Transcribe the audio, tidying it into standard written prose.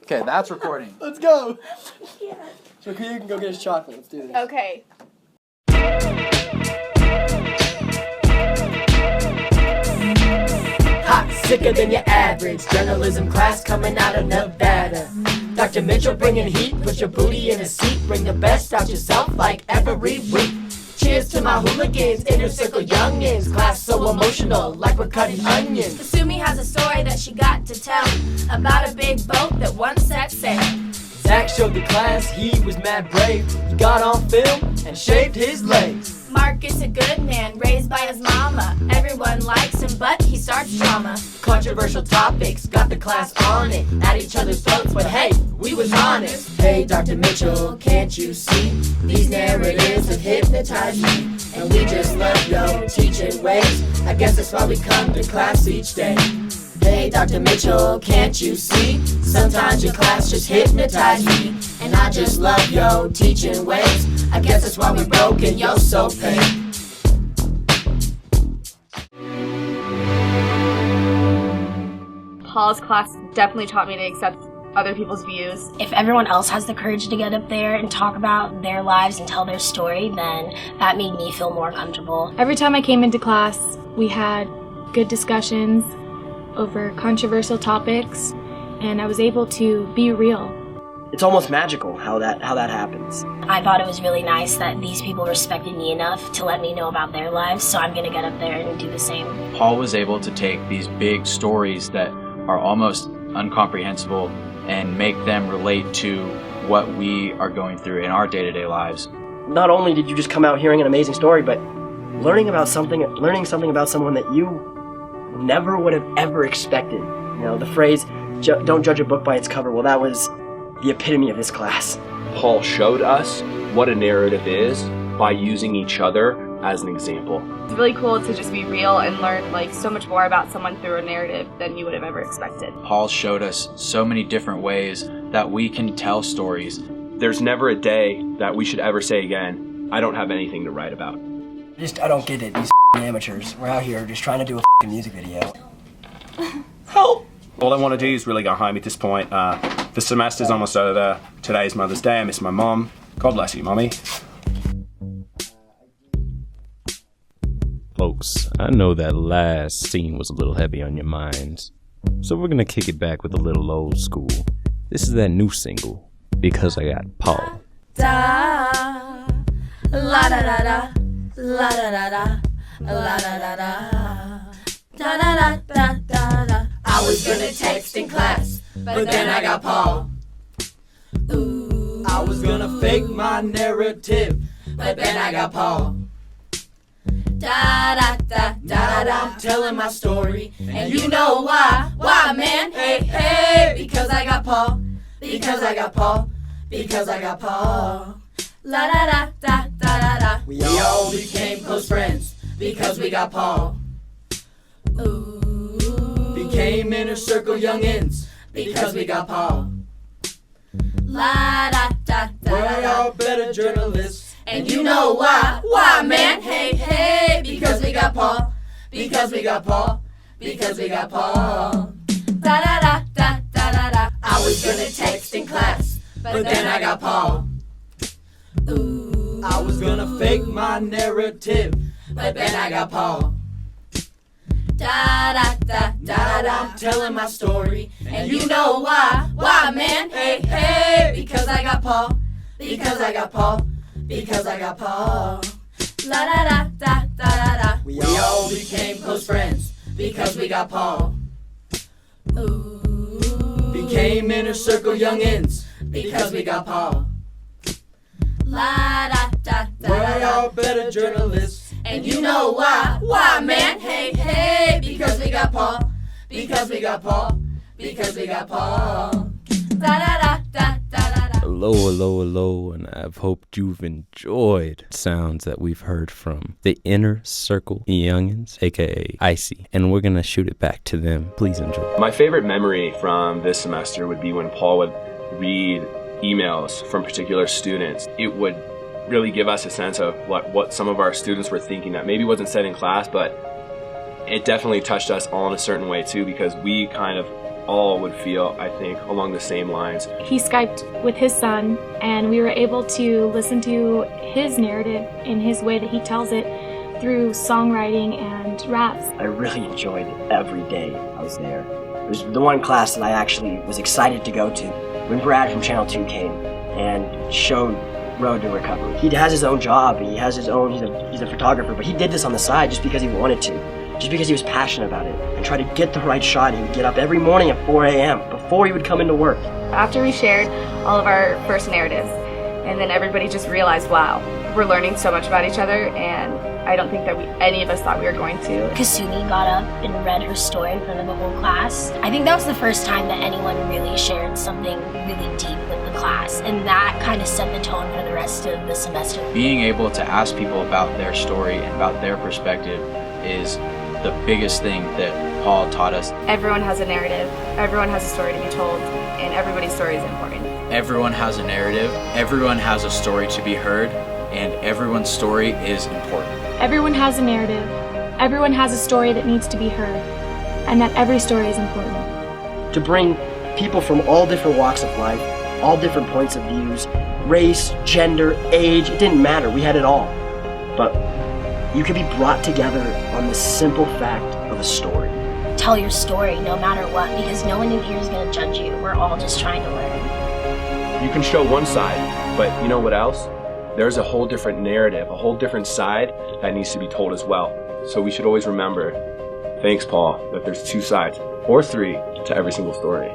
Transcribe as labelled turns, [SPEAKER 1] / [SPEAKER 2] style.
[SPEAKER 1] Okay, that's recording.
[SPEAKER 2] Let's go. Yeah. So you can go get his chocolate. Let's do this.
[SPEAKER 3] Okay.
[SPEAKER 4] Hot, sicker than your average journalism class coming out of Nevada. Dr. Mitchell bringing heat, put your booty in a seat, bring the best out yourself like every week. Cheers to my hooligans, inner circle youngins, class so emotional like we're cutting onions.
[SPEAKER 3] Kasumi has a story that she got to tell about a big boat that once set sail.
[SPEAKER 4] Zach showed the class he was mad brave. He got on film and shaved his legs.
[SPEAKER 3] Marcus, a good man, raised by his mama. Everyone likes him, but he starts drama.
[SPEAKER 4] Controversial topics, got the class on it. At each other's throats, but hey, we was honest. Hey, Dr. Mitchell, can't you see? These narratives have hypnotized me. And we just love your teaching ways. I guess that's why we come to class each day. Hey, Dr. Mitchell, can't you see? Sometimes your class just hypnotized me. And I just love your teaching ways. I guess that's why we broke and you're so pain.
[SPEAKER 5] Paul's class definitely taught me to accept other people's views.
[SPEAKER 6] If everyone else has the courage to get up there and talk about their lives and tell their story, then that made me feel more comfortable.
[SPEAKER 7] Every time I came into class, we had good discussions over controversial topics, and I was able to be real.
[SPEAKER 2] It's almost magical how that happens.
[SPEAKER 6] I thought it was really nice that these people respected me enough to let me know about their lives, so I'm going to get up there and do the same.
[SPEAKER 1] Paul was able to take these big stories that are almost incomprehensible and make them relate to what we are going through in our day-to-day lives.
[SPEAKER 2] Not only did you just come out hearing an amazing story, but learning something about someone that you never would have ever expected. You know, the phrase, don't judge a book by its cover, well, that was the epitome of this class.
[SPEAKER 8] Paul showed us what a narrative is by using each other as an example.
[SPEAKER 5] It's really cool to just be real and learn so much more about someone through a narrative than you would have ever expected.
[SPEAKER 1] Paul showed us so many different ways that we can tell stories.
[SPEAKER 8] There's never a day that we should ever say again, I don't have anything to write about.
[SPEAKER 2] I don't get it, these amateurs. We're out here just trying to do a music video.
[SPEAKER 8] Help! All I want to do is really go home at this point. The semester's almost over. Today's Mother's Day. I miss my mom. God bless you, Mommy.
[SPEAKER 9] Folks, I know that last scene was a little heavy on your minds, so we're gonna kick it back with a little old school. This is that new single, Because I Got Paul.
[SPEAKER 3] Da, la da da da, la da da da, la da da da, da da da da da.
[SPEAKER 4] I was gonna text in class, but then I got Paul.
[SPEAKER 3] Ooh.
[SPEAKER 4] I was gonna fake my narrative, but then I got Paul.
[SPEAKER 3] Da da da da da.
[SPEAKER 4] I'm telling my story, and you know why? Why, man? Hey, hey, because I got Paul. Because I got Paul. Because I got Paul.
[SPEAKER 3] La da da da da da da.
[SPEAKER 4] We all became close friends because we got Paul.
[SPEAKER 3] Ooh.
[SPEAKER 4] Became inner circle youngins because we got Paul.
[SPEAKER 3] La da da da.
[SPEAKER 4] We're all better journalists.
[SPEAKER 3] And you know why? Why, man? Hey, hey, because we got Paul.
[SPEAKER 4] Because we got Paul. Because we got Paul.
[SPEAKER 3] Da da da da da da da.
[SPEAKER 4] I was gonna text in class, but then I got Paul.
[SPEAKER 3] Ooh.
[SPEAKER 4] I was gonna fake my narrative, but then I got Paul.
[SPEAKER 3] Da da da da da.
[SPEAKER 4] I'm telling my story, and you know why? Why, man? Hey, hey, because I got Paul. Because I got Paul. Because I got Paul.
[SPEAKER 3] La da da da da da da.
[SPEAKER 4] We all became close friends because we got Paul.
[SPEAKER 3] Ooh.
[SPEAKER 4] Became inner circle youngins because we got Paul.
[SPEAKER 3] La da da da.
[SPEAKER 4] We're all better journalists, and you know why? Why, man? Hey, hey, because we got Paul. Because we got Paul. Because we got Paul.
[SPEAKER 3] Da da da da da da da.
[SPEAKER 9] Hello, hello, hello, and I've hoped you've enjoyed sounds that we've heard from the Inner Circle Youngins, aka Icy, and we're gonna shoot it back to them. Please enjoy.
[SPEAKER 8] My favorite memory from this semester would be when Paul would read emails from particular students. It would really give us a sense of what some of our students were thinking that maybe wasn't said in class, but it definitely touched us all in a certain way too, because we kind of all would feel, I think, along the same lines.
[SPEAKER 7] He Skyped with his son, and we were able to listen to his narrative in his way that he tells it through songwriting and raps.
[SPEAKER 2] I really enjoyed every day I was there. It was the one class that I actually was excited to go to when Brad from Channel 2 came and showed Road to Recovery. He has his own job, he has his own, he's a photographer, but he did this on the side just because he wanted to, just because he was passionate about it, and tried to get the right shot. He would get up every morning at 4 a.m. before he would come into work.
[SPEAKER 5] After we shared all of our first narratives, and then everybody just realized, wow, we're learning so much about each other, and I don't think that any of us thought we were going to.
[SPEAKER 6] Kasumi got up and read her story in front of the whole class. I think that was the first time that anyone really shared something really deep with the class, and that kind of set the tone for the rest of the semester.
[SPEAKER 1] Being able to ask people about their story and about their perspective is the biggest thing that Paul taught us.
[SPEAKER 5] Everyone has a narrative, everyone has a story to be told, and everybody's story is important.
[SPEAKER 1] Everyone has a narrative, everyone has a story to be heard, and everyone's story is important.
[SPEAKER 7] Everyone has a narrative, everyone has a story that needs to be heard, and that every story is important.
[SPEAKER 2] To bring people from all different walks of life, all different points of views, race, gender, age, it didn't matter, we had it all. But you could be brought together on the simple fact of a story.
[SPEAKER 6] Tell your story no matter what, because no one in here is going to judge you. We're all just trying to learn.
[SPEAKER 8] You can show one side, but you know what else? There's a whole different narrative, a whole different side that needs to be told as well. So we should always remember, thanks Paul, that there's two sides, or three, to every single story.